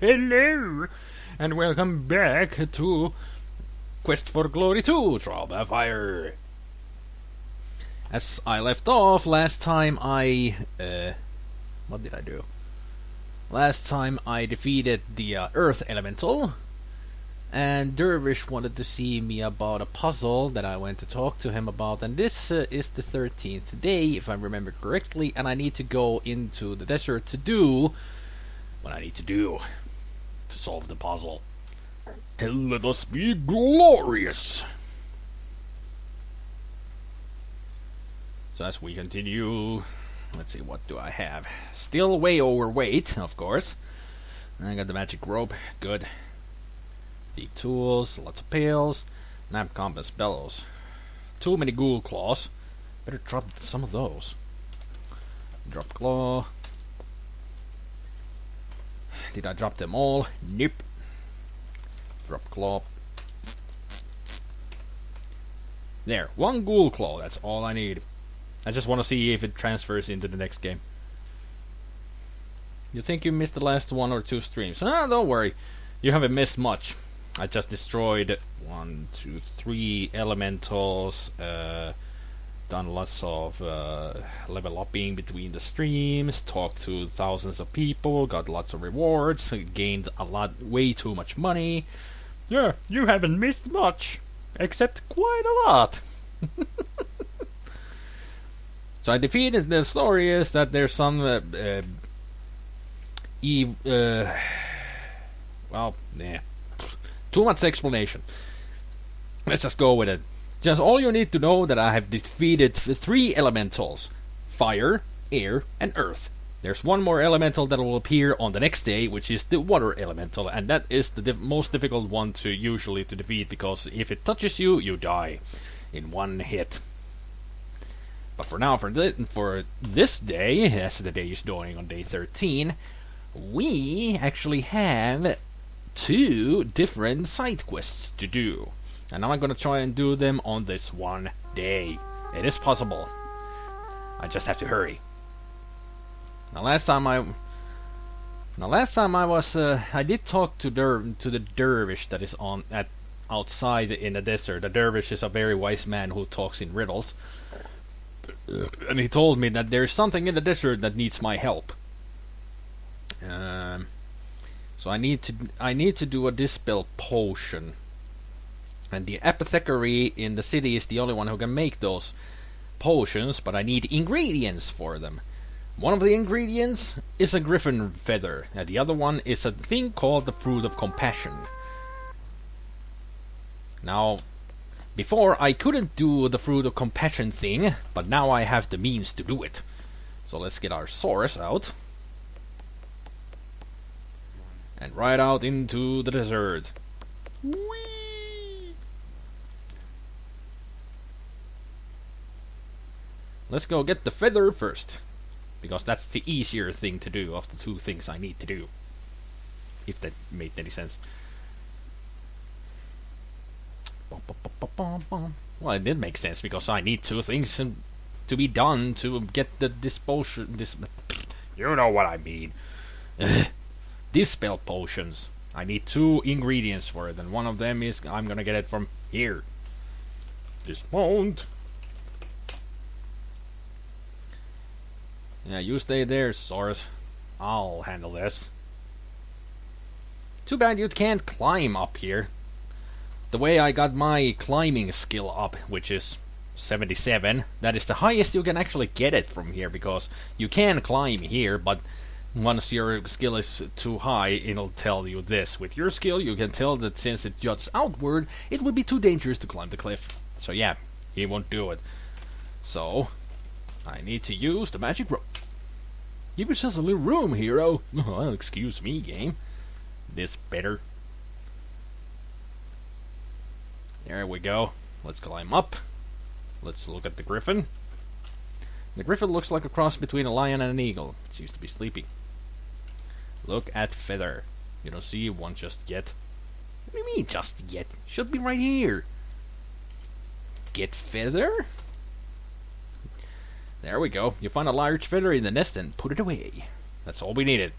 Hello, and welcome back to Quest for Glory 2, Trial by Fire. As I left off last time, what did I do? Last time I defeated the Earth Elemental, and Dervish wanted to see me about a puzzle that I went to talk to him about, and this is the 13th day, if I remember correctly, and I need to go into the desert to do what I need to do to solve the puzzle. And let us be glorious! So as we continue, let's see, what do I have? Still way overweight, of course. I got the magic rope, good. Big tools, lots of pills, nap compass bellows. Too many ghoul claws. Better drop some of those. Drop claw. Did I drop them all? Nope. Drop claw. There, one ghoul claw, that's all I need. I just want to see if it transfers into the next game. You think you missed the last 1 or 2 streams? Ah, don't worry. You haven't missed much. I just destroyed 1, 2, 3 elementals, done lots of level upping between the streams, talked to thousands of people, got lots of rewards, gained a lot, way too much money. Yeah, you haven't missed much, except quite a lot. So I defeated. The story is that there's some well, yeah, too much explanation. Let's just go with it. Just all you need to know that I have defeated 3 elementals: fire, air, and earth. There's one more elemental that will appear on the next day, which is the water elemental, and that is the most difficult one to usually to defeat, because if it touches you, you die in one hit. But for now, for this day, as the day is going on day 13, we actually have 2 different side quests to do. And I'm going to try and do them on this one day. It is possible. I just have to hurry. Now last time I was, I did talk to the dervish that is outside in the desert. The dervish is a very wise man who talks in riddles. And he told me that there's something in the desert that needs my help. So I need to do a dispel potion. And the apothecary in the city is the only one who can make those potions, but I need ingredients for them. One of the ingredients is a griffin feather, and the other one is a thing called the fruit of compassion. Now, before I couldn't do the fruit of compassion thing, but now I have the means to do it. So let's get our swords out. And ride out into the desert. Whee! Let's go get the feather first, because that's the easier thing to do of the 2 things I need to do. If that made any sense. Well, it did make sense, because I need 2 things to be done to get the you know what I mean. Dispel potions. I need 2 ingredients for it, and one of them is I'm gonna get it from here. Dismount. Yeah, you stay there, Saurus. I'll handle this. Too bad you can't climb up here. The way I got my climbing skill up, which is 77, that is the highest you can actually get it from here, because you can climb here, but once your skill is too high, it'll tell you this. With your skill, you can tell that since it juts outward, it would be too dangerous to climb the cliff. So yeah, he won't do it. So I need to use the magic rope. Give yourself a little room, hero. Well, excuse me, game. This better. There we go. Let's climb up. Let's look at the griffin. The griffin looks like a cross between a lion and an eagle. It seems to be sleeping. Look at feather. You don't see one just yet. What do you mean just yet? Should be right here. Get feather? There we go. You find a large feather in the nest and put it away. That's all we needed.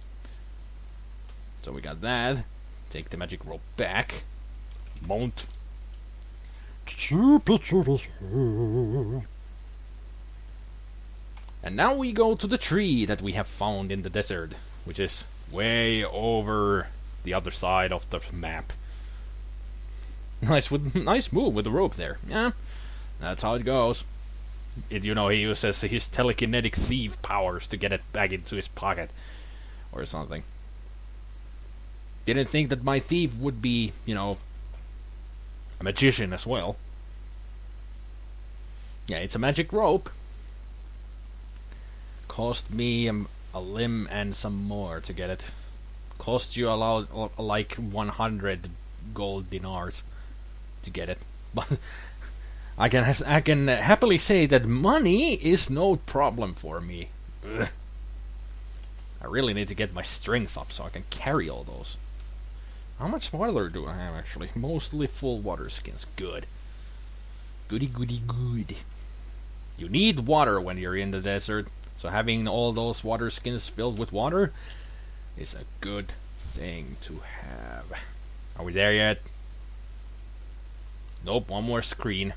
So we got that. Take the magic rope back. Mount. And now we go to the tree that we have found in the desert, which is way over the other side of the map. Nice move with the rope there. Yeah, that's how it goes. He uses his telekinetic thief powers to get it back into his pocket, or something. Didn't think that my thief would be, a magician as well. Yeah, it's a magic rope. Cost me a limb and some more to get it. Cost you like 100 gold dinars to get it. But I can happily say that money is no problem for me. Ugh. I really need to get my strength up so I can carry all those. How much water do I have actually? Mostly full water skins. Good. Goody goody good. You need water when you're in the desert, so having all those water skins filled with water is a good thing to have. Are we there yet? Nope, one more screen.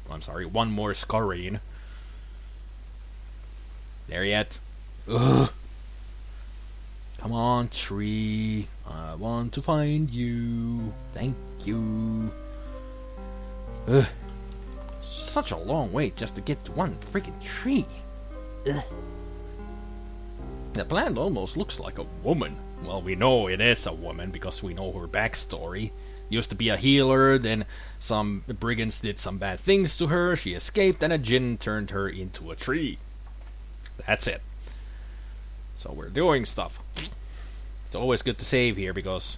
I'm sorry, one more screen. There yet? Ugh. Come on, tree. I want to find you. Thank you. Ugh. Such a long wait just to get to one freaking tree. Ugh. The plant almost looks like a woman. Well, we know it is a woman because we know her backstory. Used to be a healer, then some brigands did some bad things to her, she escaped, and a djinn turned her into a tree. That's it. So we're doing stuff. It's always good to save here because...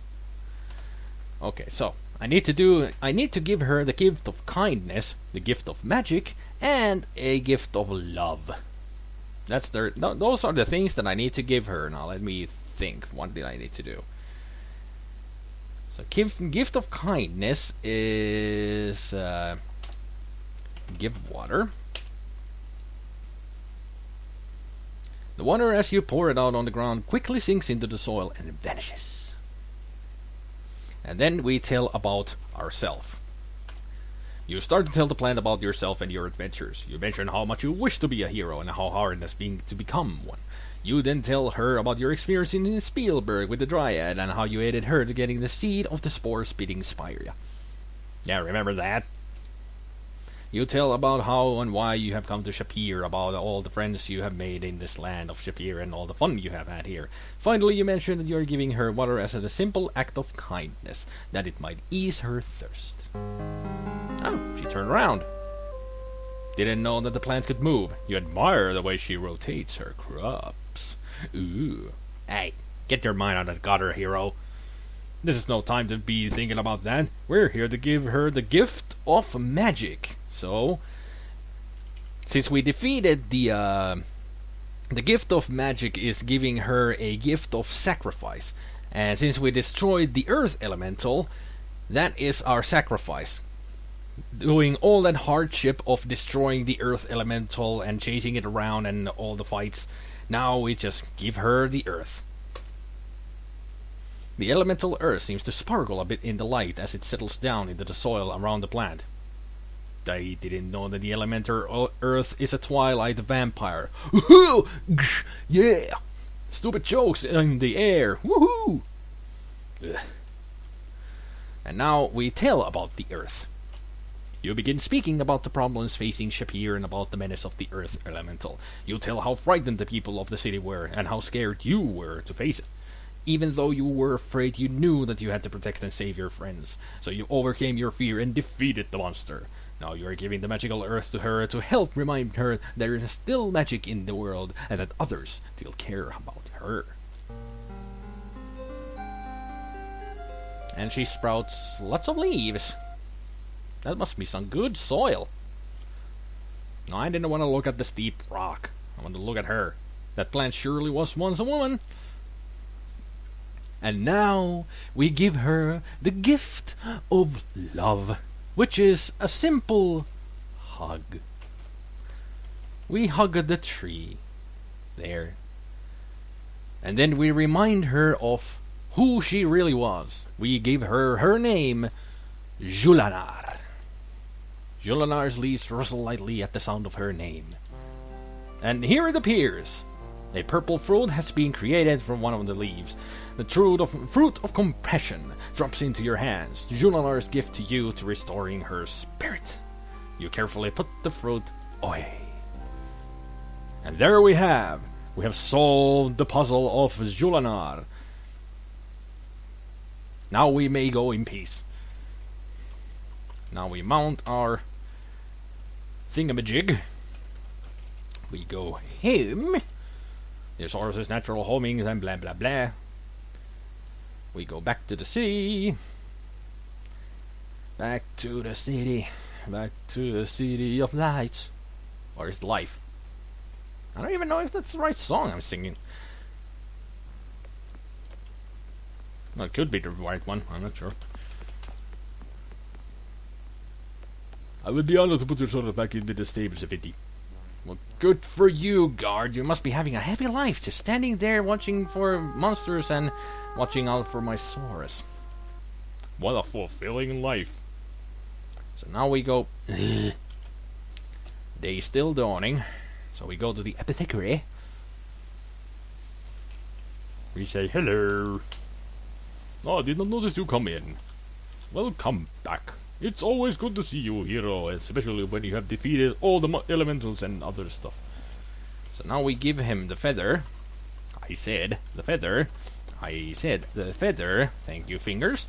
Okay, so I need to give her the gift of kindness, the gift of magic, and a gift of love. Those are the things that I need to give her. Now let me think. What did I need to do? So gift of kindness is give water. The water, as you pour it out on the ground, quickly sinks into the soil and vanishes. And then we tell about ourselves. You start to tell the plant about yourself and your adventures. You mention how much you wish to be a hero and how hard it has been to become one. You then tell her about your experience in Spielberg with the Dryad and how you aided her to getting the seed of the spore-spitting spider. Yeah, remember that? You tell about how and why you have come to Shapir, about all the friends you have made in this land of Shapir and all the fun you have had here. Finally, you mention that you are giving her water as a simple act of kindness, that it might ease her thirst. Oh, she turned around. Didn't know that the plant could move. You admire the way she rotates her crops. Ooh. Hey, get your mind out of the gutter, hero. This is no time to be thinking about that. We're here to give her the gift of magic. So, since we defeated the gift of magic is giving her a gift of sacrifice. And since we destroyed the earth elemental, that is our sacrifice. Doing all that hardship of destroying the earth elemental and chasing it around and all the fights, now we just give her the earth. The elemental earth seems to sparkle a bit in the light as it settles down into the soil around the plant. I didn't know that the elemental earth is a twilight vampire. Woohoo! Yeah! Stupid jokes in the air. Woohoo! Ugh. And now we tell about the earth. You begin speaking about the problems facing Shapir and about the menace of the earth elemental. You tell how frightened the people of the city were and how scared you were to face it. Even though you were afraid, you knew that you had to protect and save your friends. So you overcame your fear and defeated the monster. Now you are giving the magical earth to her to help remind her there is still magic in the world and that others still care about her. And she sprouts lots of leaves. That must be some good soil. No, I didn't want to look at the steep rock. I wanted to look at her. That plant surely was once a woman. And now we give her the gift of love, which is a simple hug. We hug the tree. There. And then we remind her of who she really was. We gave her her name, Julanar. Julanar's leaves rustle lightly at the sound of her name. And here it appears. A purple fruit has been created from one of the leaves. The fruit of compassion drops into your hands. Julanar's gift to you to restoring her spirit. You carefully put the fruit away. And there we have solved the puzzle of Julanar. Now we may go in peace. Now we mount our thingamajig. We go home. This horse is natural homing and blah blah blah. We go back to the city. Back to the city. Back to the city of lights. Or is life? I don't even know if that's the right song I'm singing. Well, it could be the right one, I'm not sure. I would be honored to put your shoulder back into the stables, Viti. Well, good for you, guard. You must be having a happy life, just standing there watching for monsters and watching out for my Saurus. What a fulfilling life. So now we go... Day still dawning. So we go to the apothecary. We say hello. Oh, I did not notice you come in. Welcome back. It's always good to see you, hero, especially when you have defeated all the elementals and other stuff. So now we give him the feather. I said the feather. Thank you, fingers.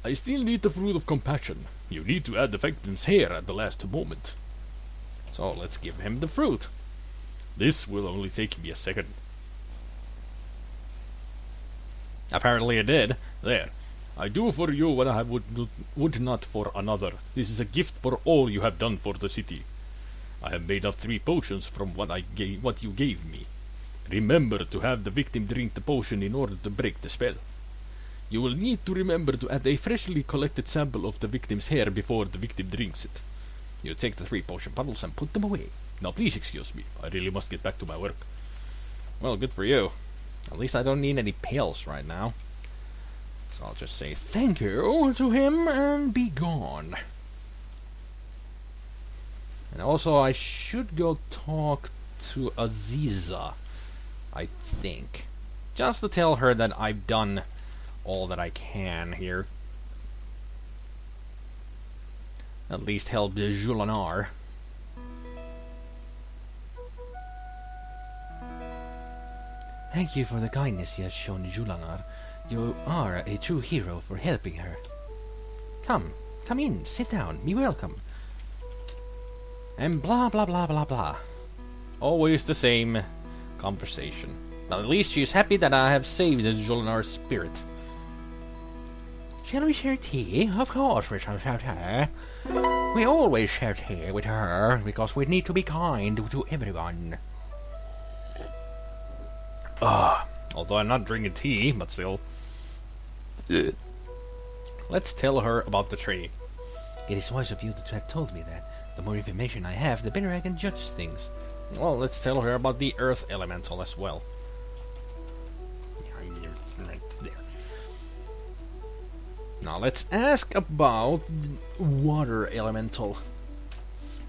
I still need the fruit of compassion. You need to add the victim's hair at the last moment. So let's give him the fruit. This will only take me a second. Apparently it did. There. I do for you what I would not for another. This is a gift for all you have done for the city. I have made up 3 potions from what you gave me. Remember to have the victim drink the potion in order to break the spell. You will need to remember to add a freshly collected sample of the victim's hair before the victim drinks it. You take the 3 potion bottles and put them away. Now please excuse me. I really must get back to my work. Well, good for you. At least I don't need any pills right now. So I'll just say thank you to him and be gone. And also I should go talk to Aziza, I think. Just to tell her that I've done all that I can here. At least help the Julanar. Thank you for the kindness you have shown Julanar. You are a true hero for helping her. Come in, sit down, be welcome. And blah blah blah blah blah. Always the same conversation. But at least she's happy that I have saved Julanar's spirit. Shall we share tea? Of course we shall share tea. We always share tea with her, because we need to be kind to everyone. Although I'm not drinking tea, but still. Let's tell her about the tree. It is wise of you to have told me that. The more information I have, the better I can judge things. Well, let's tell her about the earth elemental as well. Right there. Now let's ask about the water elemental.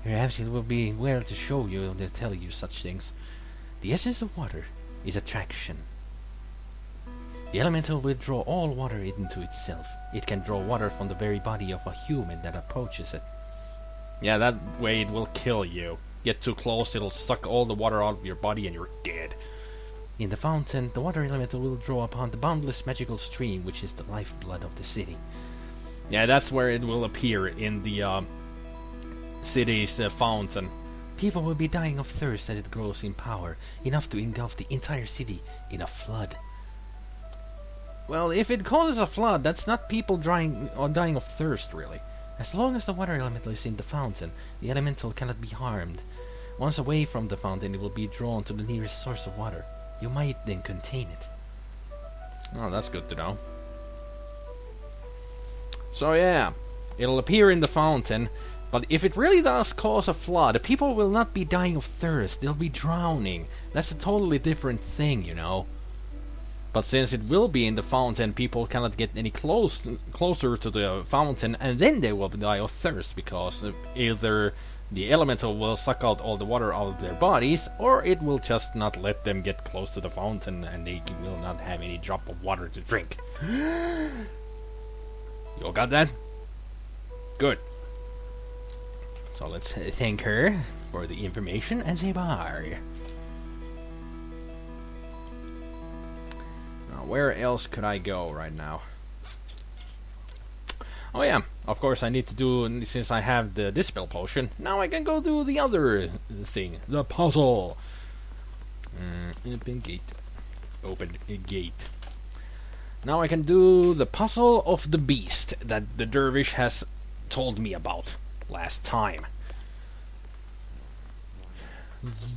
Perhaps it will be well to show you and tell you such things. The essence of water is attraction. The elemental will draw all water into itself. It can draw water from the very body of a human that approaches it. Yeah, that way it will kill you. Get too close, it'll suck all the water out of your body and you're dead. In the fountain, the water elemental will draw upon the boundless magical stream, which is the lifeblood of the city. Yeah, that's where it will appear, in the city's fountain. People will be dying of thirst as it grows in power, enough to engulf the entire city in a flood. Well, if it causes a flood, that's not people dying of thirst, really. As long as the water elemental is in the fountain, the elemental cannot be harmed. Once away from the fountain, it will be drawn to the nearest source of water. You might then contain it. Oh, that's good to know. So yeah, it'll appear in the fountain, but if it really does cause a flood, people will not be dying of thirst, they'll be drowning. That's a totally different thing, you know. But since it will be in the fountain, people cannot get any closer to the fountain, and then they will die of thirst, because either the elemental will suck out all the water out of their bodies, or it will just not let them get close to the fountain, and they will not have any drop of water to drink. You all got that? Good. So let's thank her for the information and say bye. Now, where else could I go right now? Oh yeah, of course I need to do, since I have the dispel potion, now I can go do the other thing, the puzzle. Open gate. Open gate. Now I can do the puzzle of the beast that the dervish has told me about last time.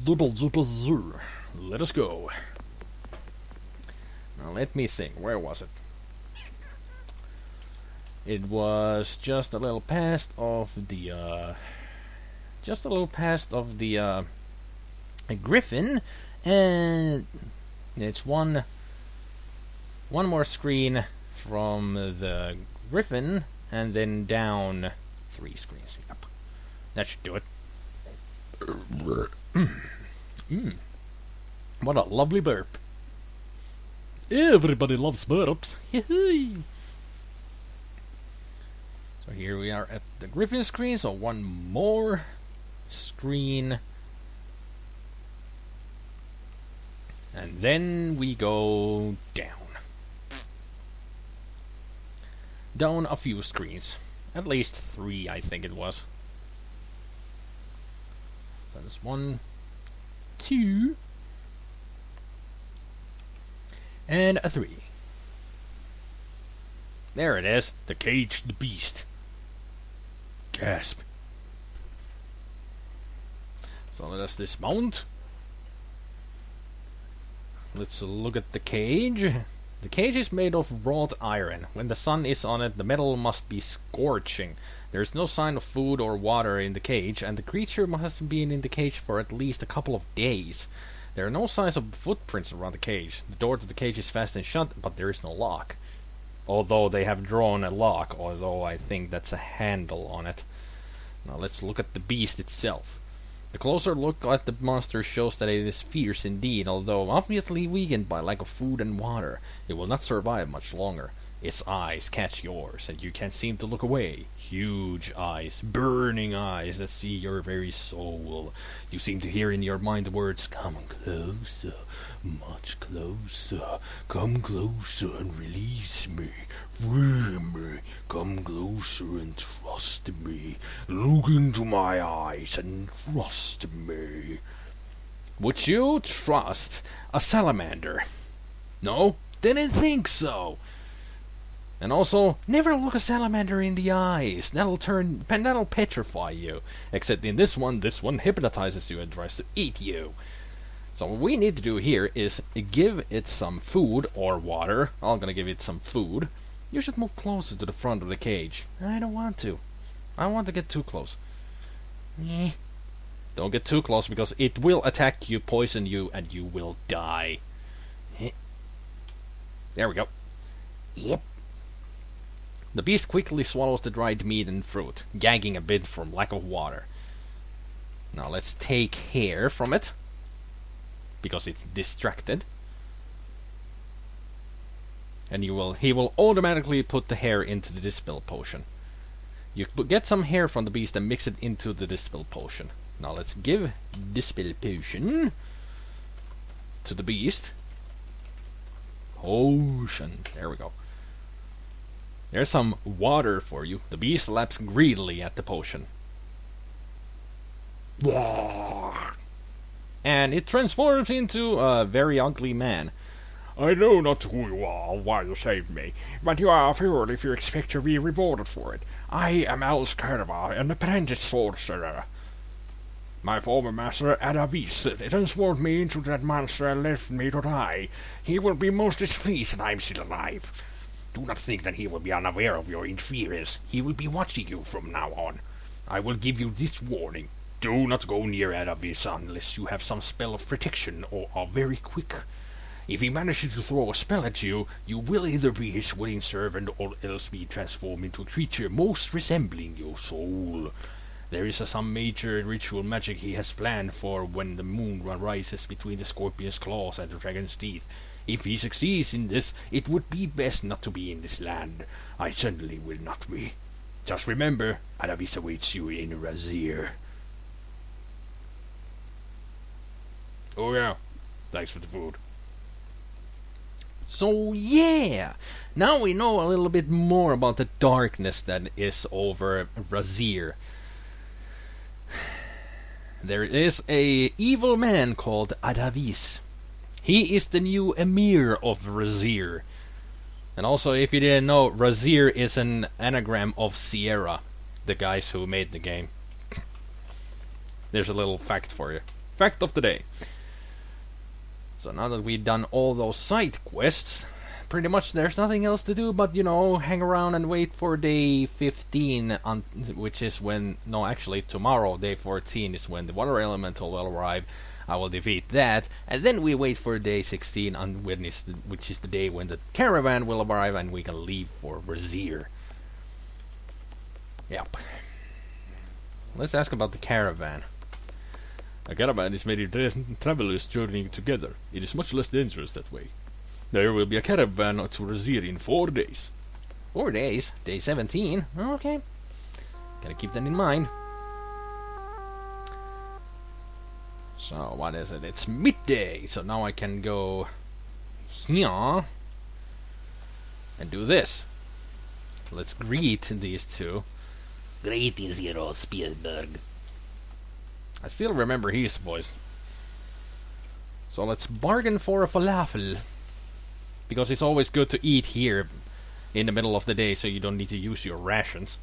Let us go. Now let me think, where was it? It was just a little past of the griffin, and it's one more screen from the griffin, and then down 3 screens. Yep, that should do it. What a lovely burp. Everybody loves burps. So here we are at the griffin screen, so one more screen. And then we go down. Down a few screens. At least 3, I think it was. That is 1, 2, and a 3. There it is. The caged beast. Gasp. So let us dismount. Let's look at the cage. The cage is made of wrought iron. When the sun is on it, the metal must be scorching. There is no sign of food or water in the cage, and the creature must have been in the cage for at least a couple of days. There are no signs of footprints around the cage. The door to the cage is fastened shut, but there is no lock. Although they have drawn a lock, although I think that's a handle on it. Now let's look at the beast itself. The closer look at the monster shows that it is fierce indeed, although obviously weakened by lack of food and water. It will not survive much longer. Its eyes catch yours, and you can't seem to look away. Huge eyes, burning eyes that see your very soul. You seem to hear in your mind the words, "Come closer, much closer. Come closer and release me. Free me. Come closer and trust me. Look into my eyes and trust me." Would you trust a salamander? No? Didn't think so. And also, never look a salamander in the eyes. That'll petrify you. Except in this one hypnotizes you and tries to eat you. So what we need to do here is give it some food or water. I'm gonna give it some food. You should move closer to the front of the cage. I don't want to. I want to get too close. Don't get too close, because it will attack you, poison you, and you will die. There we go. Yep. The beast quickly swallows the dried meat and fruit, gagging a bit from lack of water. Now let's take hair from it, because it's distracted. And he will automatically put the hair into the dispel potion. You get some hair from the beast and mix it into the dispel potion. Now let's give dispel potion to the beast. Potion. There we go. There's some water for you. The beast laps greedily at the potion. And it transforms into a very ugly man. "I know not who you are, why you saved me, but you are a fool if you expect to be rewarded for it. I am Al-Skarva, an apprentice sorcerer. My former master, Aziza, transformed me into that monster and left me to die. He will be most displeased that I am still alive. Do not think that he will be unaware of your inferiors. He will be watching you from now on. I will give you this warning. Do not go near Aziza unless you have some spell of protection or are very quick. If he manages to throw a spell at you, you will either be his willing servant or else be transformed into a creature most resembling your soul. There is some major ritual magic he has planned for when the moon rises between the scorpion's claws and the dragon's teeth. If he succeeds in this, it would be best not to be in this land. I certainly will not be. Just remember, Aziza awaits you in Razir. Oh yeah, thanks for the food. So yeah, now we know a little bit more about the darkness that is over Razir. There is a evil man called Aziza. He is the new emir of Razir. And also, if you didn't know, Razir is an anagram of Sierra, the guys who made the game. There's a little fact for you. Fact of the day. So now that we've done all those side quests, pretty much there's nothing else to do but, you know, hang around and wait for day 15, which is when, no, actually tomorrow, day 14, is when the water elemental will arrive. I will defeat that, and then we wait for day 16, which is the day when the caravan will arrive and we can leave for Razir. Yep. Let's ask about the caravan. A caravan is many travelers journeying together. It is much less dangerous that way. There will be a caravan to Razir in 4 days. 4 days? Day 17? Okay. Gotta keep that in mind. So, what is it? It's midday, so now I can go here and do this. Let's greet these two. Greetings, Hero Spielberg. I still remember his voice. So let's bargain for a falafel. Because it's always good to eat here in the middle of the day so you don't need to use your rations.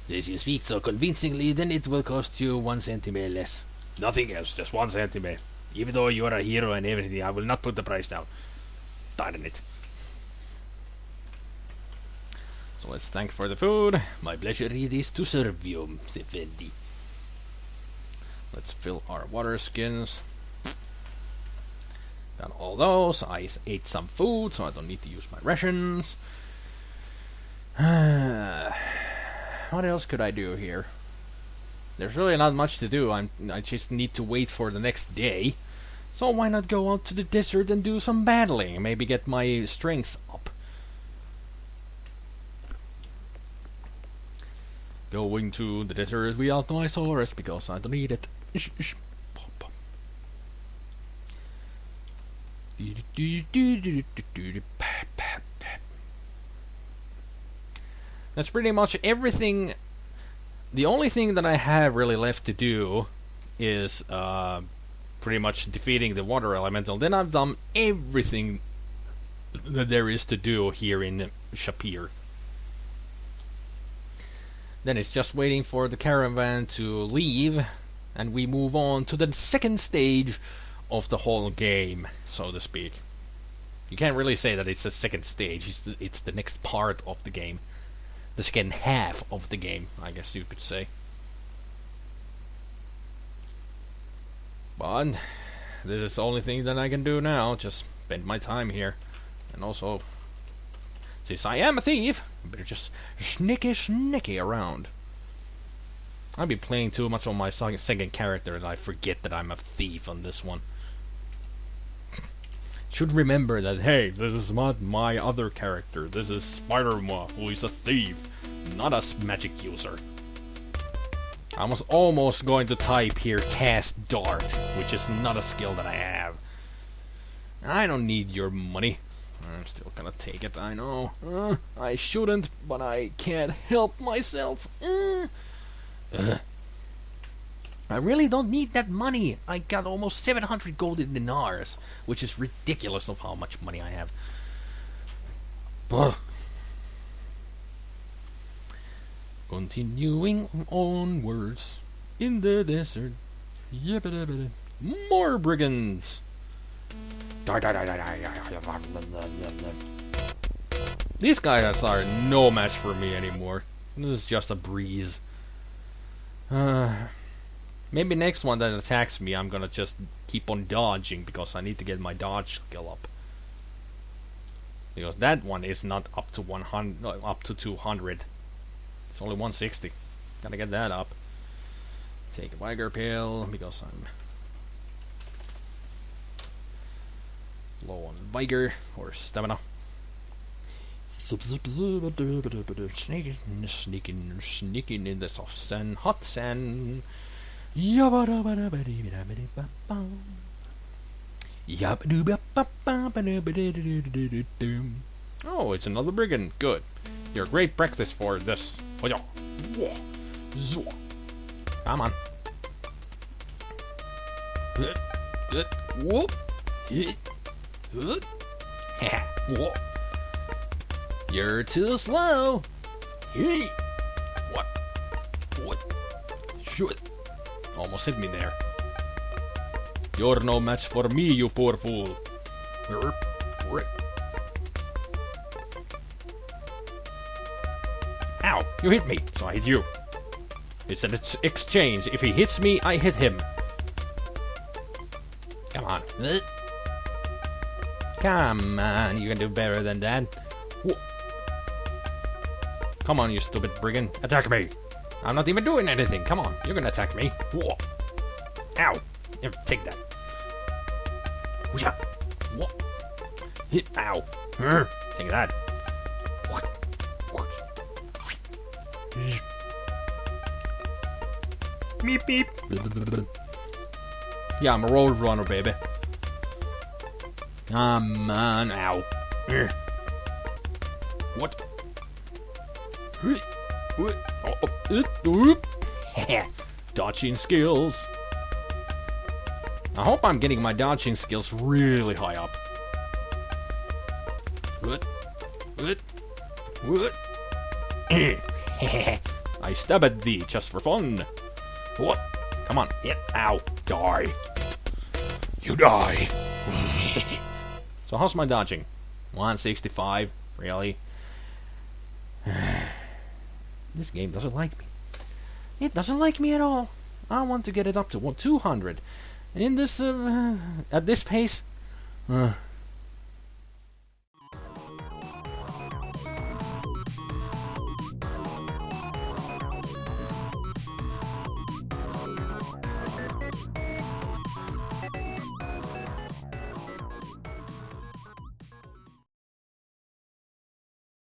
Since you speak so convincingly, then it will cost you 1 centime less. Nothing else, just 1 centime. Even though you are a hero and everything, I will not put the price down. Darn it. So let's thank for the food. My pleasure it is to serve you, Effendi. Let's fill our water skins. Got all those. I ate some food, so I don't need to use my rations. What else could I do here? There's really not much to do. I just need to wait for the next day. So why not go out to the desert and do some battling? Maybe get my strength up. Going to the desert without my Saurus because I don't need it. That's pretty much everything. The only thing that I have really left to do is pretty much defeating the water elemental. Then I've done everything that there is to do here in Shapir. Then it's just waiting for the caravan to leave, and we move on to the second stage of the whole game, so to speak. You can't really say that it's the second stage, it's the next part of the game. The second half of the game, I guess you could say. But this is the only thing that I can do now, just spend my time here. And also, since I am a thief, I better just sneaky around. I've been playing too much on my second character and I forget that I'm a thief on this one. Should remember that, hey, this is not my other character. This is SpiderMwa, who is a thief, not a magic user. I was almost going to type here cast dart, which is not a skill that I have. I don't need your money. I'm still gonna take it, I know. I shouldn't, but I can't help myself. I really don't need that money. I got almost 700 golden dinars, which is ridiculous of how much money I have. Ugh. Continuing onwards in the desert. More brigands. These guys are no match for me anymore. This is just a breeze. Maybe next one that attacks me, I'm gonna just keep on dodging because I need to get my dodge skill up. Because that one is not up to 100, no, up to 200. It's only 160. Gotta get that up. Take a Viger pill because I'm low on Viger or stamina. Sneaking in the soft sand, hot sand. Oh, it's another brigand. Good. You're great practice for this. Come on. Whoop. You're too slow. What? Shoot. Almost hit me there. You're no match for me, you poor fool. Ow, you hit me, so I hit you. It's an exchange. If he hits me, I hit him. Come on. Come on, you can do better than that. Come on, you stupid brigand. Attack me. I'm not even doing anything. Come on, you're gonna attack me. Whoa. Ow. Here, take that. What? Ow. Take that. Beep beep. Yeah, I'm a road runner, baby. Come on. Ow. What? Dodging skills. I hope I'm getting my dodging skills really high up. I stab at thee just for fun. What? Come on. Yeah. Ow. Die. You die. So how's my dodging? 165. Really? This game doesn't like me. It doesn't like me at all. I want to get it up to 200. And in this, at this pace,